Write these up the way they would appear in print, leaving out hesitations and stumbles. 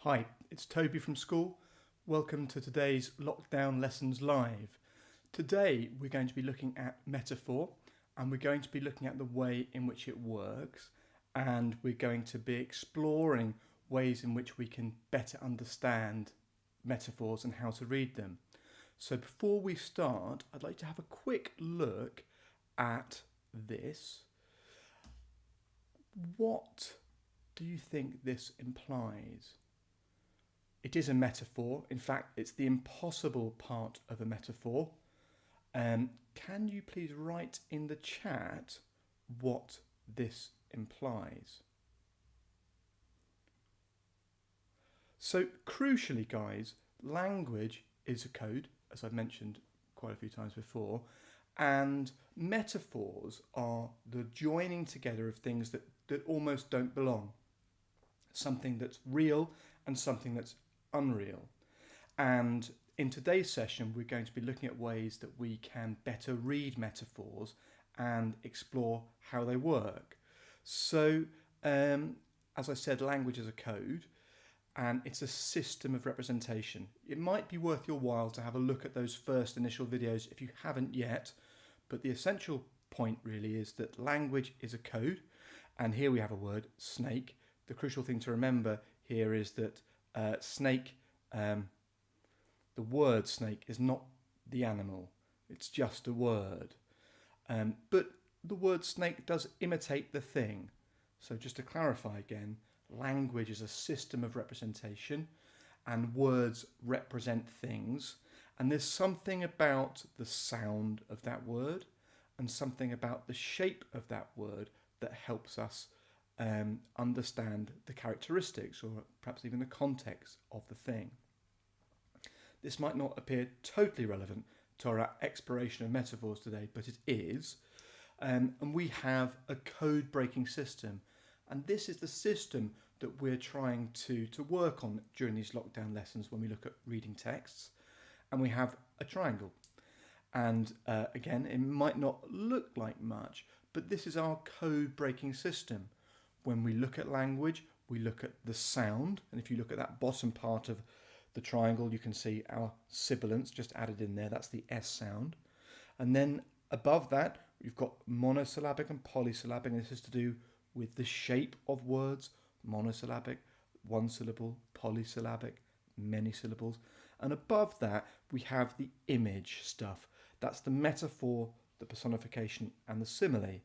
Hi, it's Toby from Skool. Welcome to today's Lockdown Lessons Live. Today we're going to be looking at metaphor, and we're going to be looking at the way in which it works, and we're going to be exploring ways in which we can better understand metaphors and how to read them. So before we start, I'd like to have a quick look at this. What do you think this implies? It is a metaphor. In fact, it's the impossible part of a metaphor. Can you please write in the chat what this implies? So crucially, guys, language is a code, as I've mentioned quite a few times before, and metaphors are the joining together of things that almost don't belong. Something that's real and something that's unreal. And in today's session, we're going to be looking at ways that we can better read metaphors and explore how they work. So, as I said, language is a code, and it's a system of representation. It might be worth your while to have a look at those first initial videos if you haven't yet, but the essential point really is that language is a code, and here we have a word, snake. The crucial thing to remember here is that snake, the word snake is not the animal, it's just a word. But the word snake does imitate the thing. So just to clarify again, language is a system of representation and words represent things. And there's something about the sound of that word and something about the shape of that word that helps us understand the characteristics or perhaps even the context of the thing. This might not appear totally relevant to our exploration of metaphors today, but it is. And we have a code-breaking system. And this is the system that we're trying to work on during these lockdown lessons when we look at reading texts. And we have a triangle. And again, it might not look like much, but this is our code-breaking system. When we look at language, we look at the sound. And if you look at that bottom part of the triangle, you can see our sibilants just added in there. That's the S sound. And then above that, we've got monosyllabic and polysyllabic. And this is to do with the shape of words. Monosyllabic, one syllable, polysyllabic, many syllables. And above that, we have the image stuff. That's the metaphor, the personification, and the simile.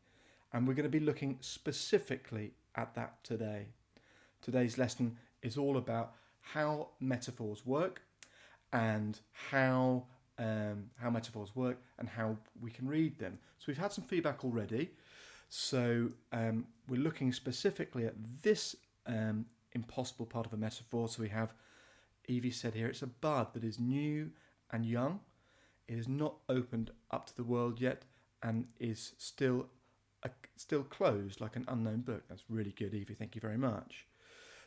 And we're going to be looking specifically at that today. Today's lesson is all about how metaphors work and how metaphors work and how we can read them. So we've had some feedback already. So we're looking specifically at this impossible part of a metaphor. So we have, Evie said here, it's a bud that is new and young. It is not opened up to the world yet and is still closed like an unknown book. That's really good, Evie. Thank you very much.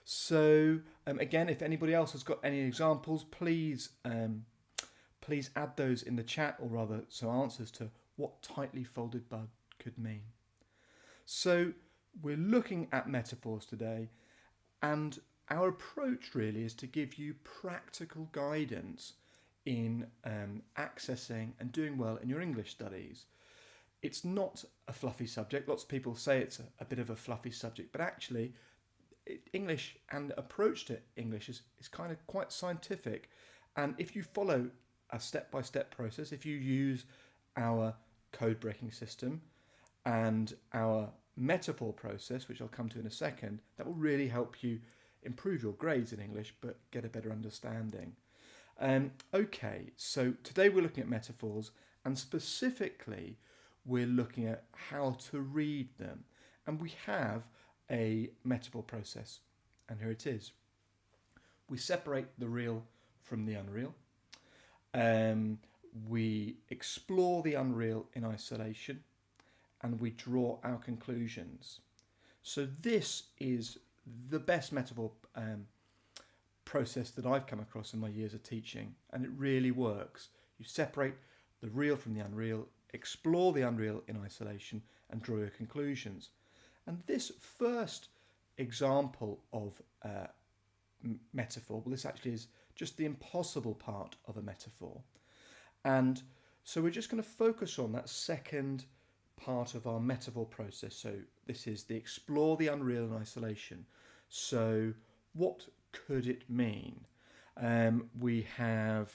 So again, if anybody else has got any examples, please add those in the chat, or rather some answers to what tightly folded bud could mean. So we're looking at metaphors today, and our approach really is to give you practical guidance in accessing and doing well in your English studies. It's not a fluffy subject. Lots of people say it's a bit of a fluffy subject, but actually English and approach to English is kind of quite scientific. And if you follow a step-by-step process, if you use our code-breaking system and our metaphor process, which I'll come to in a second, that will really help you improve your grades in English, but get a better understanding. Okay, so today we're looking at metaphors, and specifically we're looking at how to read them. And we have a metaphor process, and here it is. We separate the real from the unreal. We explore the unreal in isolation, and we draw our conclusions. So this is the best metaphor process that I've come across in my years of teaching, and it really works. You separate the real from the unreal, explore the unreal in isolation, and draw your conclusions. And this first example of metaphor. Well, this actually is just the impossible part of a metaphor. And so we're just going to focus on that second part of our metaphor process. So this is the explore the unreal in isolation. So what could it mean? We have,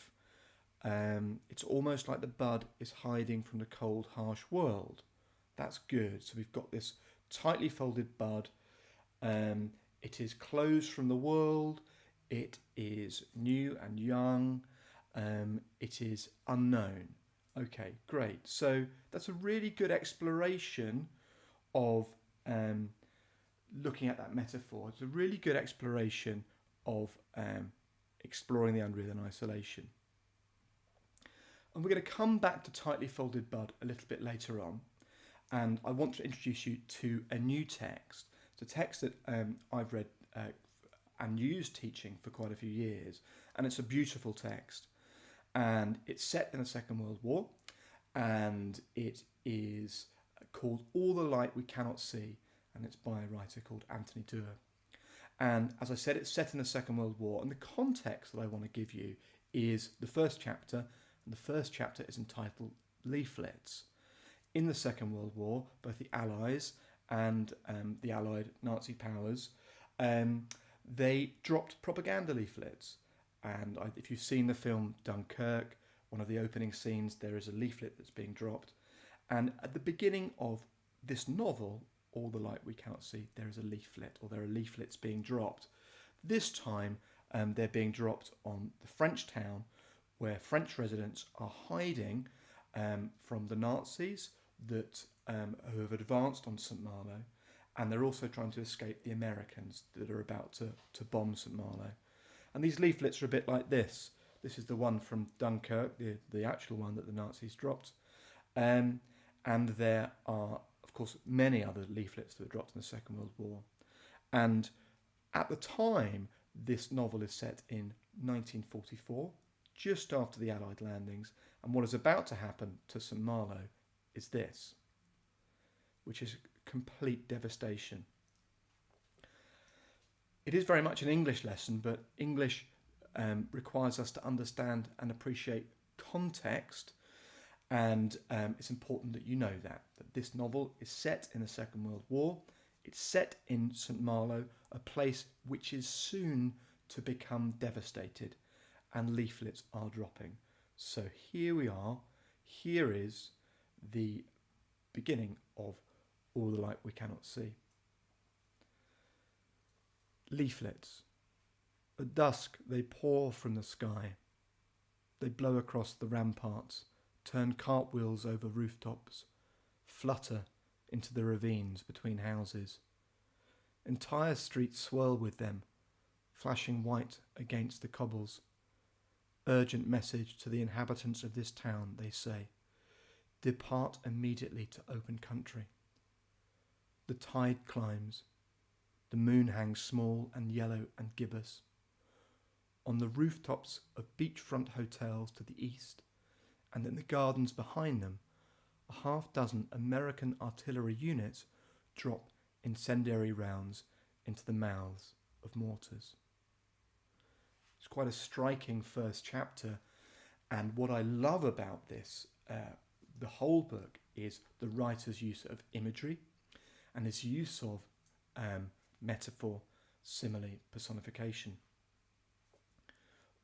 it's almost like the bud is hiding from the cold, harsh world. That's good. So we've got this tightly folded bud. It is closed from the world. It is new and young. It is unknown. Okay, great. So that's a really good exploration of looking at that metaphor. It's a really good exploration of exploring the unreal in isolation. And we're going to come back to tightly folded bud a little bit later on. And I want to introduce you to a new text. It's a text that I've read and used teaching for quite a few years. And it's a beautiful text. And it's set in the Second World War. And it is called All the Light We Cannot See. And it's by a writer called Anthony Doerr. And as I said, it's set in the Second World War. And the context that I want to give you is the first chapter. And the first chapter is entitled Leaflets. In the Second World War, both the Allies and the Allied Nazi powers, they dropped propaganda leaflets. And if you've seen the film Dunkirk, one of the opening scenes, there is a leaflet that's being dropped. And at the beginning of this novel, All the Light We Cannot See, there is a leaflet, or there are leaflets being dropped. This time, they're being dropped on the French town, where French residents are hiding from the Nazis that who have advanced on St Malo, and they're also trying to escape the Americans that are about to bomb St Malo. And these leaflets are a bit like this. This is the one from Dunkirk, the actual one that the Nazis dropped. And there are, of course, many other leaflets that were dropped in the Second World War. And at the time, this novel is set in 1944, just after the Allied landings. And what is about to happen to St Malo is this, which is complete devastation. It is very much an English lesson, but English requires us to understand and appreciate context, and it's important that you know that this novel is set in the Second World War. It's set in St Malo, a place which is soon to become devastated, and leaflets are dropping. So here we are. Here is the beginning of All the Light We Cannot See. Leaflets. At dusk they pour from the sky. They blow across the ramparts, turn cartwheels over rooftops, flutter into the ravines between houses. Entire streets swirl with them, flashing white against the cobbles. Urgent message to the inhabitants of this town, they say. Depart immediately to open country. The tide climbs. The moon hangs small and yellow and gibbous. On the rooftops of beachfront hotels to the east, and in the gardens behind them, a half-dozen American artillery units drop incendiary rounds into the mouths of mortars. It's quite a striking first chapter, and what I love about this, the whole book, is the writer's use of imagery and his use of metaphor, simile, personification.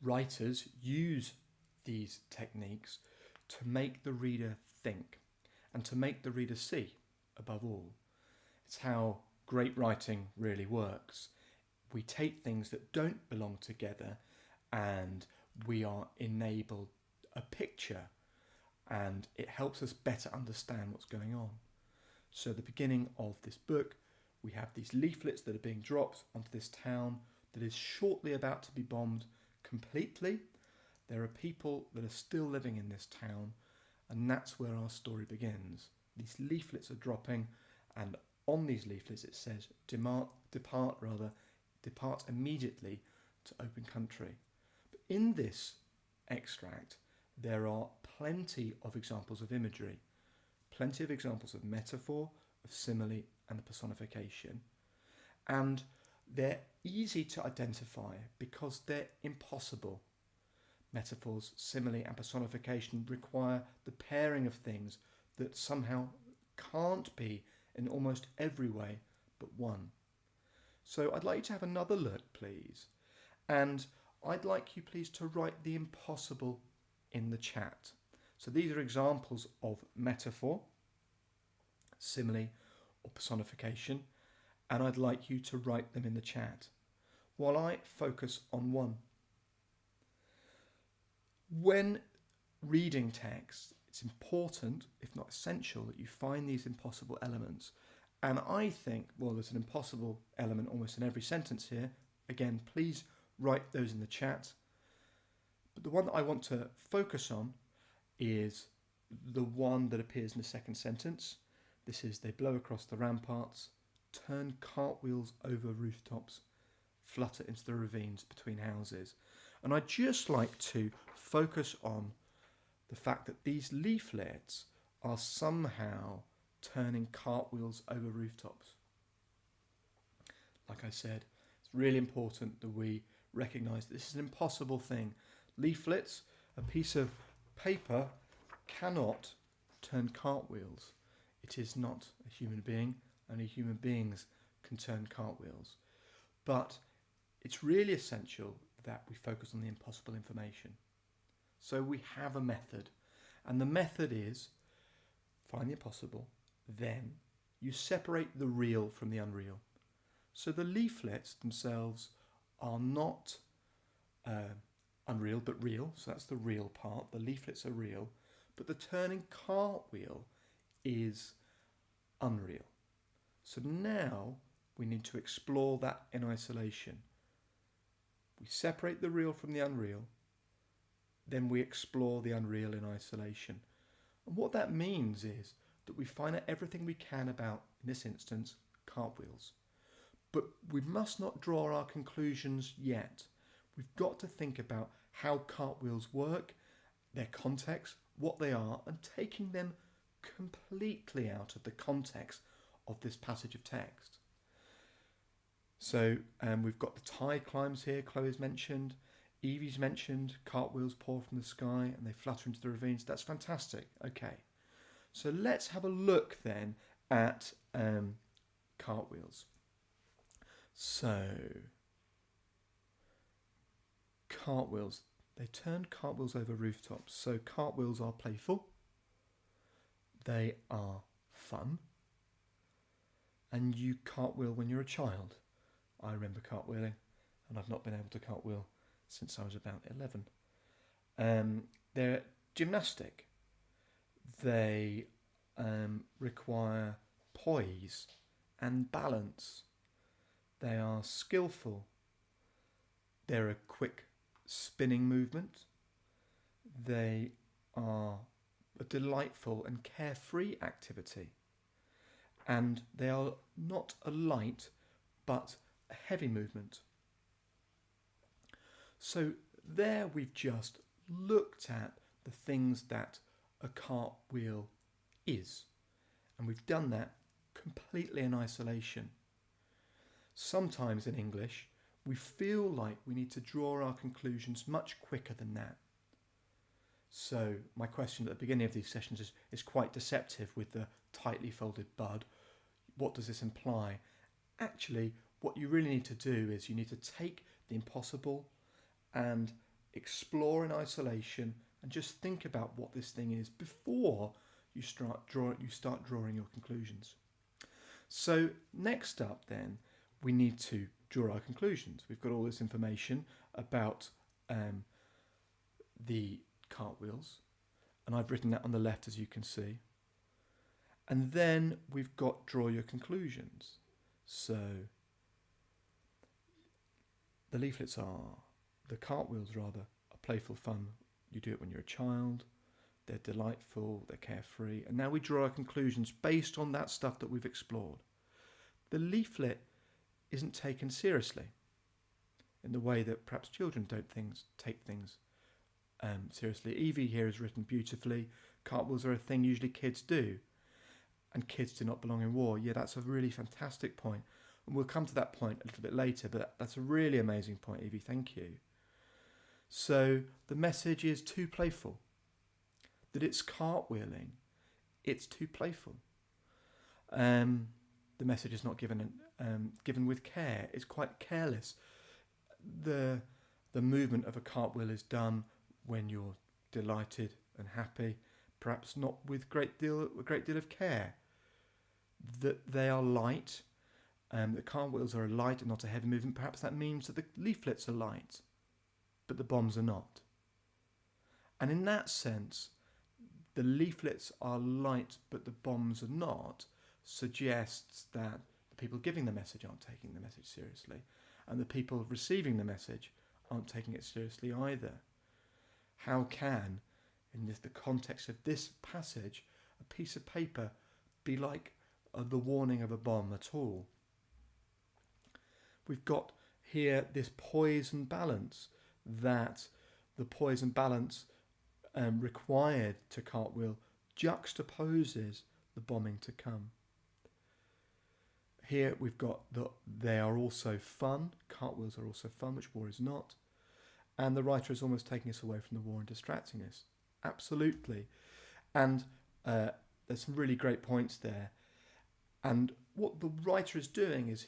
Writers use these techniques to make the reader think and to make the reader see, above all. It's how great writing really works. We take things that don't belong together and we are enabled a picture, and it helps us better understand what's going on. So at the beginning of this book, we have these leaflets that are being dropped onto this town that is shortly about to be bombed completely. There are people that are still living in this town, and that's where our story begins. These leaflets are dropping, and on these leaflets it says, depart immediately to open country. But in this extract, there are plenty of examples of imagery, plenty of examples of metaphor, of simile, and personification. And They're easy to identify because they're impossible. Metaphors, simile, and personification require the pairing of things that somehow can't be in almost every way but one. So I'd like you to have another look, please. And I'd like you, please, to write the impossible in the chat. So these are examples of metaphor, simile, or personification. And I'd like you to write them in the chat while I focus on one. When reading text, it's important, if not essential, that you find these impossible elements. And I think, well, there's an impossible element almost in every sentence here. Again, please write those in the chat. But the one that I want to focus on is the one that appears in the second sentence. This is, they blow across the ramparts, turn cartwheels over rooftops, flutter into the ravines between houses. And I'd just like to focus on the fact that these leaflets are somehow turning cartwheels over rooftops. Like I said, it's really important that we recognise that this is an impossible thing. Leaflets, a piece of paper, cannot turn cartwheels. It is not a human being. Only human beings can turn cartwheels. But it's really essential that we focus on the impossible information. So we have a method, and the method is find the impossible, then you separate the real from the unreal. So the leaflets themselves are not unreal but real, so that's the real part. The leaflets are real, but the turning cartwheel is unreal. So now we need to explore that in isolation. We separate the real from the unreal, then we explore the unreal in isolation. And what that means is that we find out everything we can about, in this instance, cartwheels. But we must not draw our conclusions yet. We've got to think about how cartwheels work, their context, what they are, and taking them completely out of the context of this passage of text. So we've got the tide climbs here, Chloe's mentioned. Evie's mentioned, cartwheels pour from the sky and they flutter into the ravines. That's fantastic. Okay, so let's have a look then at cartwheels. So, cartwheels. They turn cartwheels over rooftops. So cartwheels are playful. They are fun. And you cartwheel when you're a child. I remember cartwheeling, and I've not been able to cartwheel since I was about 11. They're gymnastic. They require poise and balance. They are skillful. They're a quick spinning movement. They are a delightful and carefree activity. And they are not a light but a heavy movement. So there we've just looked at the things that a cartwheel is. And we've done that completely in isolation. Sometimes in English, we feel like we need to draw our conclusions much quicker than that. So my question at the beginning of these sessions is quite deceptive with the tightly folded bud. What does this imply? Actually, what you really need to do is you need to take the impossible and explore in isolation and just think about what this thing is before you start drawing your conclusions. So next up then, we need to draw our conclusions. We've got all this information about the cartwheels, and I've written that on the left, as you can see. And then we've got draw your conclusions. So the leaflets are, the cartwheels rather, are playful fun. You do it when you're a child. They're delightful, they're carefree. And now we draw our conclusions based on that stuff that we've explored. The leaflet isn't taken seriously in the way that perhaps children don't take things seriously. Evie here has written beautifully, cartwheels are a thing usually kids do, and kids do not belong in war. Yeah, that's a really fantastic point. And we'll come to that point a little bit later, but that's a really amazing point, Evie. Thank you. So the message is too playful. That it's cartwheeling. It's too playful. The message is not given with care. It's quite careless. The movement of a cartwheel is done when you're delighted and happy, perhaps not with a great deal of care. That they are light. The cartwheels are a light and not a heavy movement. Perhaps that means that the leaflets are light, but the bombs are not. And in that sense, the leaflets are light, but the bombs are not, suggests that the people giving the message aren't taking the message seriously, and the people receiving the message aren't taking it seriously either. How can, in the context of this passage, a piece of paper be like the warning of a bomb at all? We've got here this poise and balance, that the poise and balance required to cartwheel juxtaposes the bombing to come. Here we've got they are also fun. Cartwheels are also fun, which war is not. And the writer is almost taking us away from the war and distracting us. Absolutely. And there's some really great points there. And what the writer is doing is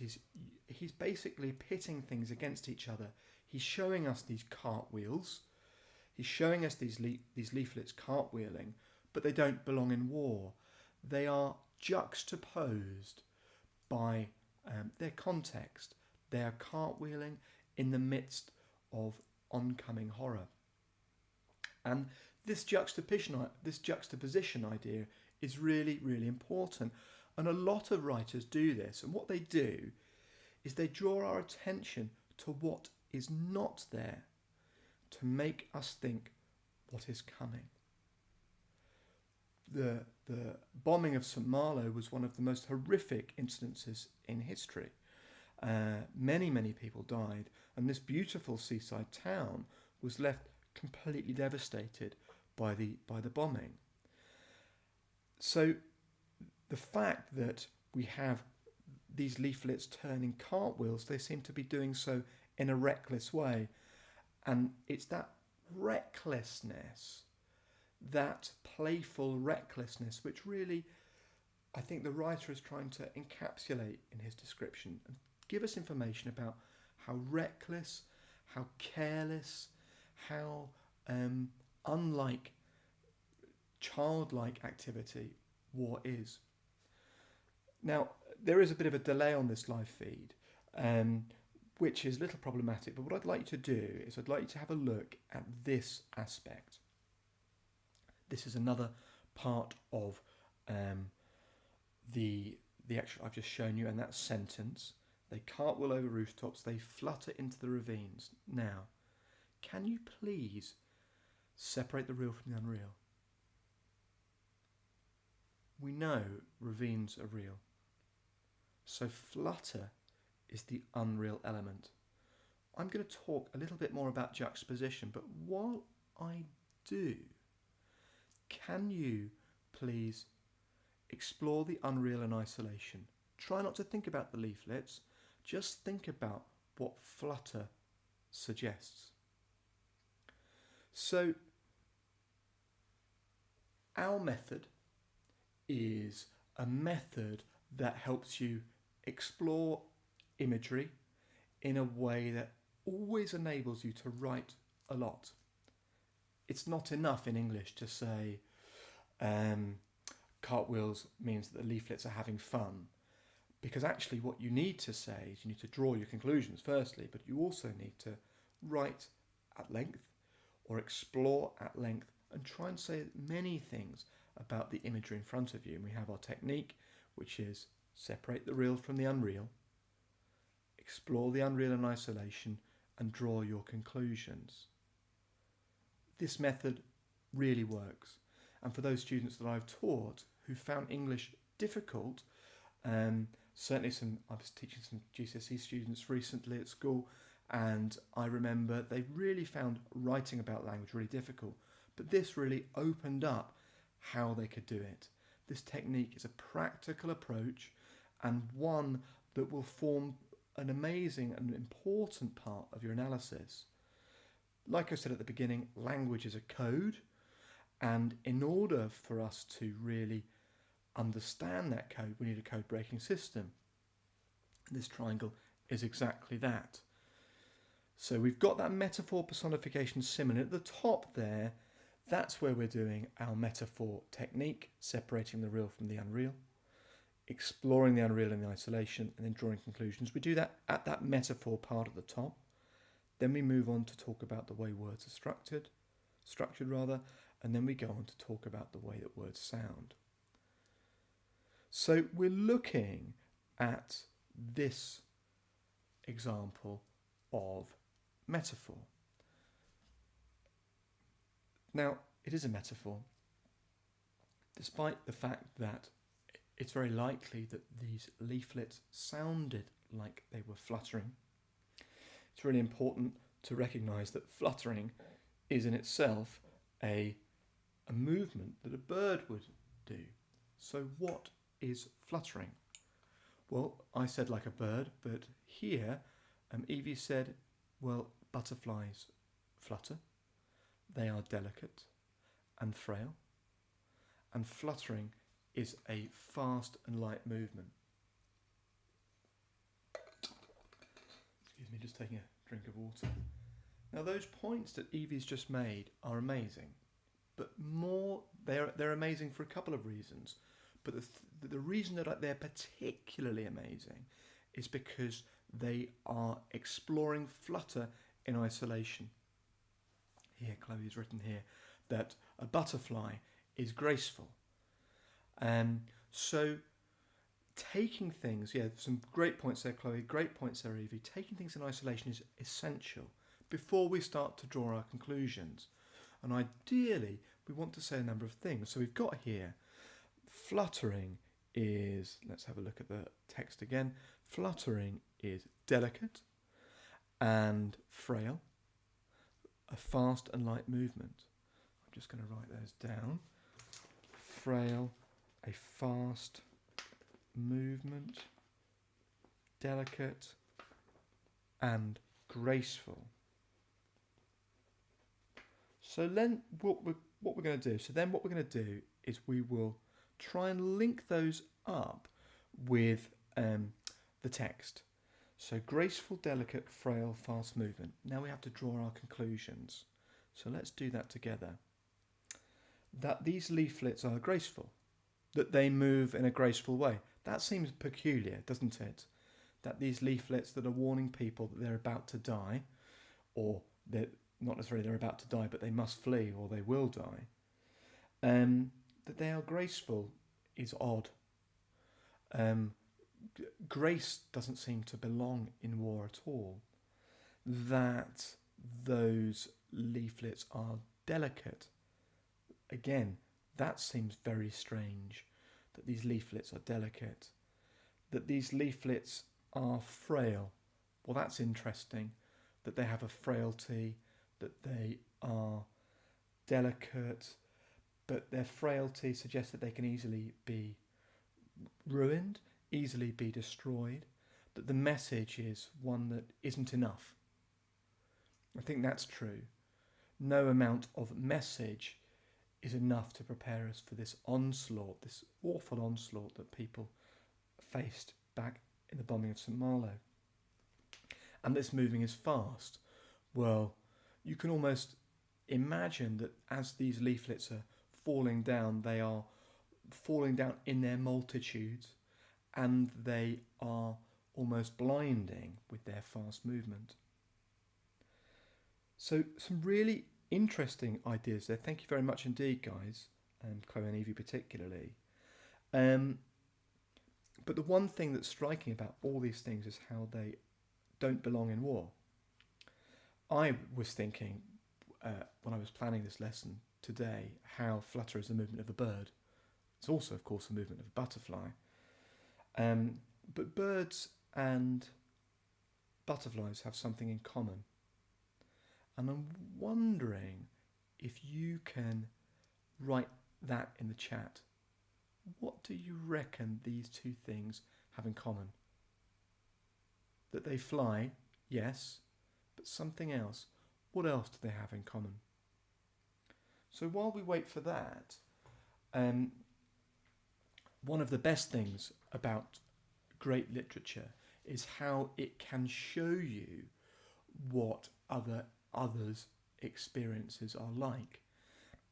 he's basically pitting things against each other. He's showing us these cartwheels. He's showing us these leaflets cartwheeling, but they don't belong in war. They are juxtaposed by their context. They are cartwheeling in the midst of oncoming horror. And this juxtaposition idea is really, really important. And a lot of writers do this. And what they do is they draw our attention to what is not there to make us think what is coming. The bombing of Simile was one of the most horrific incidences in history. Many, many people died, and this beautiful seaside town was left completely devastated by the bombing. So the fact that we have these leaflets turning cartwheels, they seem to be doing so in a reckless way. And it's that recklessness, that playful recklessness, which really I think the writer is trying to encapsulate in his description and give us information about how reckless, how careless, how unlike childlike activity war is. Now, there is a bit of a delay on this live feed, which is a little problematic, but what I'd like you to do is I'd like you to have a look at this aspect. This is another part of the action I've just shown you, and that sentence. They cartwheel over rooftops, they flutter into the ravines. Now, can you please separate the real from the unreal? We know ravines are real. So flutter is the unreal element. I'm going to talk a little bit more about juxtaposition, but while I do, can you please explore the unreal in isolation? Try not to think about the leaflets, just think about what flutter suggests. So our method is a method that helps you explore imagery in a way that always enables you to write a lot. It's not enough in English to say cartwheels means that the leaflets are having fun, because actually what you need to say is you need to draw your conclusions firstly, but you also need to write at length or explore at length and try and say many things about the imagery in front of you. And we have our technique, which is separate the real from the unreal, explore the unreal in isolation, and draw your conclusions. This method really works. And for those students that I've taught who found English difficult, certainly I was teaching some GCSE students recently at school, and I remember they really found writing about language really difficult. But this really opened up how they could do it. This technique is a practical approach and one that will form an amazing and important part of your analysis. Like I said at the beginning, language is a code, and in order for us to really understand that code, we need a code-breaking system. This triangle is exactly that. So we've got that metaphor, personification, simile. At the top there, that's where we're doing our metaphor technique, separating the real from the unreal, exploring the unreal in the isolation, and then drawing conclusions. We do that at that metaphor part at the top. Then we move on to talk about the way words are structured, and then we go on to talk about the way that words sound. So we're looking at this example of metaphor. Now, it is a metaphor, despite the fact that it's very likely that these leaflets sounded like they were fluttering. It's really important to recognise that fluttering is in itself a movement that a bird would do. So what is fluttering? Well, I said like a bird, but here Evie said, well, butterflies flutter. They are delicate and frail, and fluttering is a fast and light movement. Excuse me, just taking a drink of water. Now those points that Evie's just made are amazing, but they're amazing for a couple of reasons. But the reason that they're particularly amazing is because they are exploring flutter in isolation. Here, Chloe's written here that a butterfly is graceful. So taking things, some great points there, Chloe, great points there, Evie. Taking things in isolation is essential before we start to draw our conclusions. And ideally, we want to say a number of things. So we've got here, fluttering is, let's have a look at the text again. Fluttering is delicate and frail, a fast and light movement. I'm just going to write those down. Frail, a fast movement, delicate and graceful. So then what we're going to do is we will try and link those up with the text. So graceful, delicate, frail, fast movement. Now we have to draw our conclusions. So let's do that together. That these leaflets are graceful, that they move in a graceful way. That seems peculiar, doesn't it? That these leaflets that are warning people that they're about to die, or that not necessarily they're about to die, but they must flee or they will die, that they are graceful is odd. Grace doesn't seem to belong in war at all. That those leaflets are delicate, again, that seems very strange, that these leaflets are delicate. That these leaflets are frail, well, that's interesting, that they have a frailty, that they are delicate, but their frailty suggests that they can easily be ruined, easily be destroyed, that the message is one that isn't enough. I think that's true. No amount of message is enough to prepare us for this onslaught, this awful onslaught that people faced back in the bombing of Simile. And this moving is fast. Well, you can almost imagine that as these leaflets are falling down, they are falling down in their multitudes, and they are almost blinding with their fast movement. So some really interesting ideas there. Thank you very much indeed, guys, and Chloe and Evie particularly. But the one thing that's striking about all these things is how they don't belong in war. I was thinking, when I was planning this lesson today, how flutter is the movement of a bird. It's also, of course, the movement of a butterfly. But birds and butterflies have something in common. And I'm wondering if you can write that in the chat. What do you reckon these two things have in common? that they fly, yes, but something else. What else do they have in common? So while we wait for that, one of the best things about great literature is how it can show you what others' experiences are like.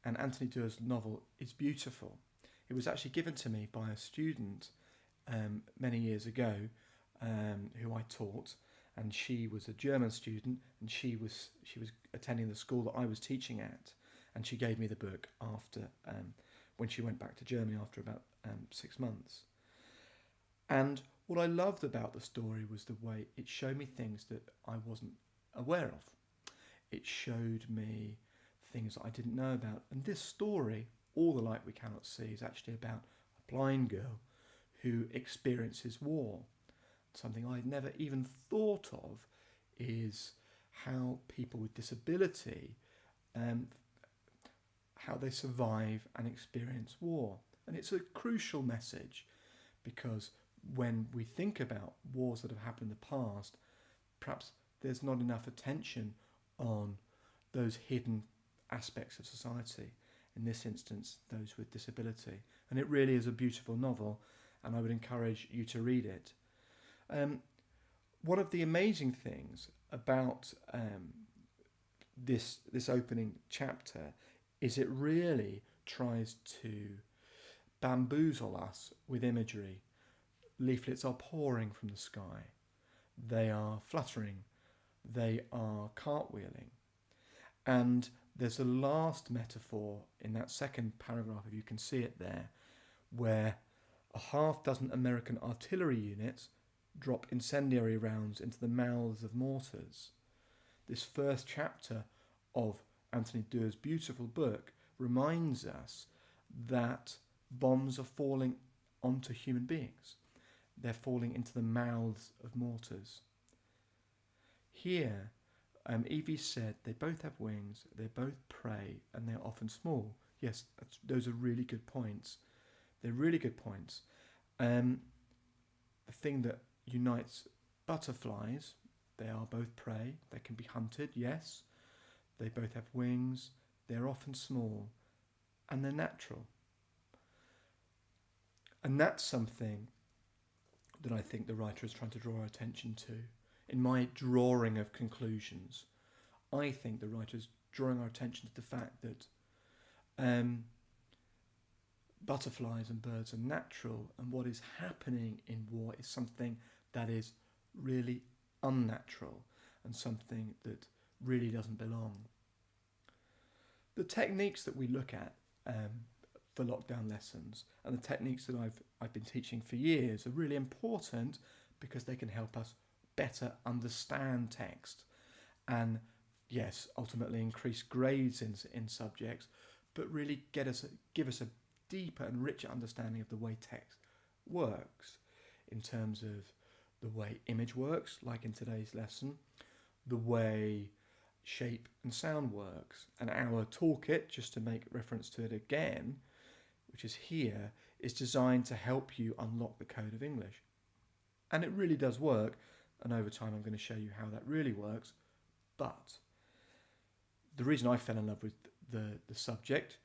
And Anthony Doerr's novel is beautiful. It was actually given to me by a student many years ago who I taught, and she was a German student, and she was attending the school that I was teaching at, and she gave me the book after when she went back to Germany after about 6 months. And what I loved about the story was the way it showed me things that I wasn't aware of. It showed me things that I didn't know about. And this story, All the Light We Cannot See, is actually about a blind girl who experiences war. Something I'd never even thought of is how people with disability, how they survive and experience war. And it's a crucial message, because when we think about wars that have happened in the past, perhaps there's not enough attention on those hidden aspects of society, in this instance those with disability. And it really is a beautiful novel, and I would encourage you to read it. One of the amazing things about this opening chapter is it really tries to bamboozle us with imagery. Leaflets are pouring from the sky, they are fluttering, they are cartwheeling. And there's a last metaphor in that second paragraph, if you can see it there, where a half dozen American artillery units drop incendiary rounds into the mouths of mortars. This first chapter of Anthony Doerr's beautiful book reminds us that bombs are falling onto human beings. They're falling into the mouths of mortars. Here, Evie said they both have wings, they both prey, and they're often small. Yes, those are really good points. They're really good points. The thing that unites butterflies, they are both prey, they can be hunted, yes. They both have wings, they're often small, and they're natural. And that's something that I think the writer is trying to draw our attention to. In my drawing of conclusions, I think the writer is drawing our attention to the fact that butterflies and birds are natural, and what is happening in war is something that is really unnatural and something that really doesn't belong. The techniques that we look at for lockdown lessons, and the techniques that I've been teaching for years, are really important because they can help us better understand text and, yes, ultimately increase grades in subjects, but really give us a deeper and richer understanding of the way text works, in terms of the way image works, like in today's lesson, the way shape and sound works. And our toolkit, just to make reference to it again, which is here, is designed to help you unlock the code of English. And it really does work, and over time I'm going to show you how that really works. But the reason I fell in love with the subject,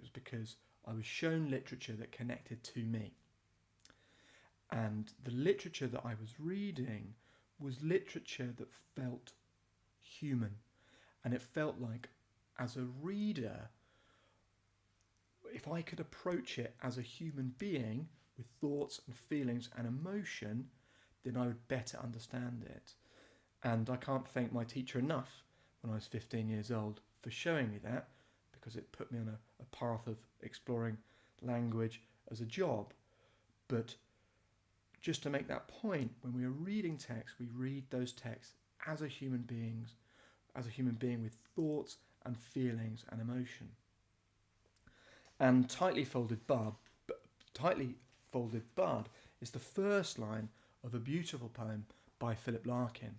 was because I was shown literature that connected to me. And the literature that I was reading was literature that felt human. And it felt like, as a reader, if I could approach it as a human being with thoughts and feelings and emotion, then I would better understand it. And I can't thank my teacher enough when I was 15 years old for showing me that, because it put me on a path of exploring language as a job. But just to make that point, when we are reading text, we read those texts as a human being with thoughts and feelings and emotion. And Tightly Folded Bud is the first line of a beautiful poem by Philip Larkin.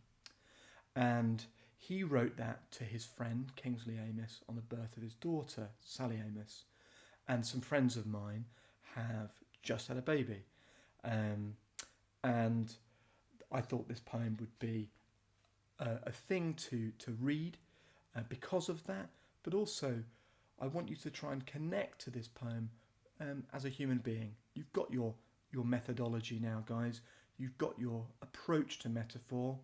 And he wrote that to his friend Kingsley Amis on the birth of his daughter, Sally Amis. And some friends of mine have just had a baby. And I thought this poem would be a thing to read because of that, but also I want you to try and connect to this poem as a human being. You've got your methodology now, guys. You've got your approach to metaphor.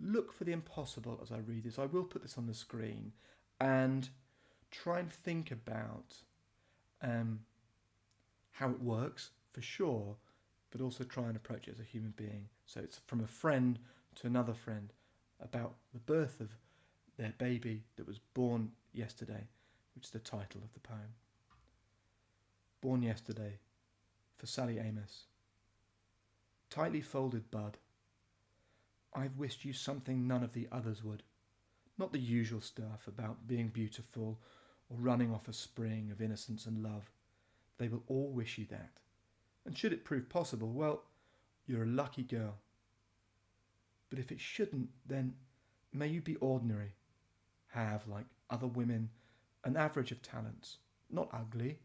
Look for the impossible as I read this. I will put this on the screen, and try and think about how it works, for sure, but also try and approach it as a human being. So it's from a friend to another friend about the birth of their baby that was born yesterday, which is the title of the poem. Born yesterday, for Sally Amos. Tightly folded bud, I've wished you something none of the others would. Not the usual stuff about being beautiful or running off a spring of innocence and love. They will all wish you that. And should it prove possible, well, you're a lucky girl. But if it shouldn't, then may you be ordinary. Have, like other women, an average of talents. Not ugly,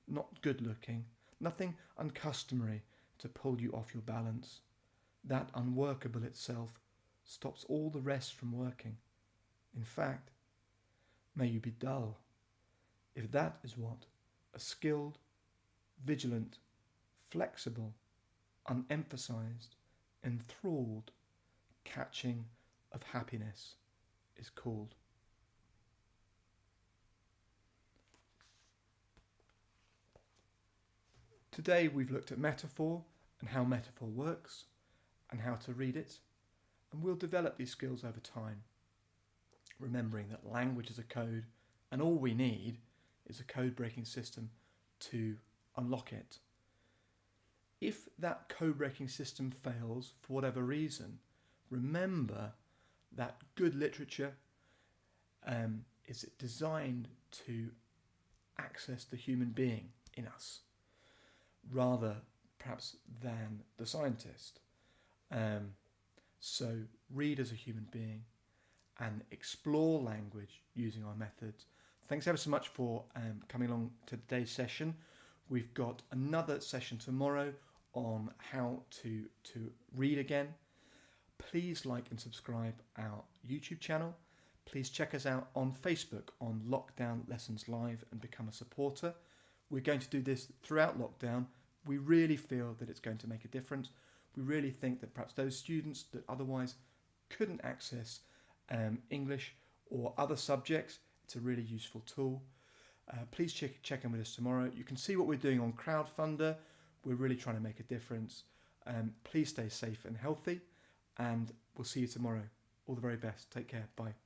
not good-looking, nothing uncustomary to pull you off your balance. That unworkable itself stops all the rest from working. In fact, may you be dull, if that is what a skilled, vigilant, flexible, unemphasized, enthralled catching of happiness is called. Today we've looked at metaphor and how metaphor works and how to read it, and we'll develop these skills over time, remembering that language is a code and all we need is a code-breaking system to unlock it. If that code-breaking system fails for whatever reason, remember that good literature is designed to access the human being in us, rather perhaps than the scientist. So read as a human being and explore language using our methods. Thanks ever so much for coming along to today's session. We've got another session tomorrow on how to read again. Please like and subscribe our YouTube channel. Please check us out on Facebook on Lockdown Lessons Live and become a supporter. We're going to do this throughout lockdown. We really feel that it's going to make a difference. We really think that perhaps those students that otherwise couldn't access English or other subjects, it's a really useful tool. Please check in with us tomorrow. You can see what we're doing on Crowdfunder. We're really trying to make a difference. Please stay safe and healthy, and we'll see you tomorrow. All the very best. Take care. Bye.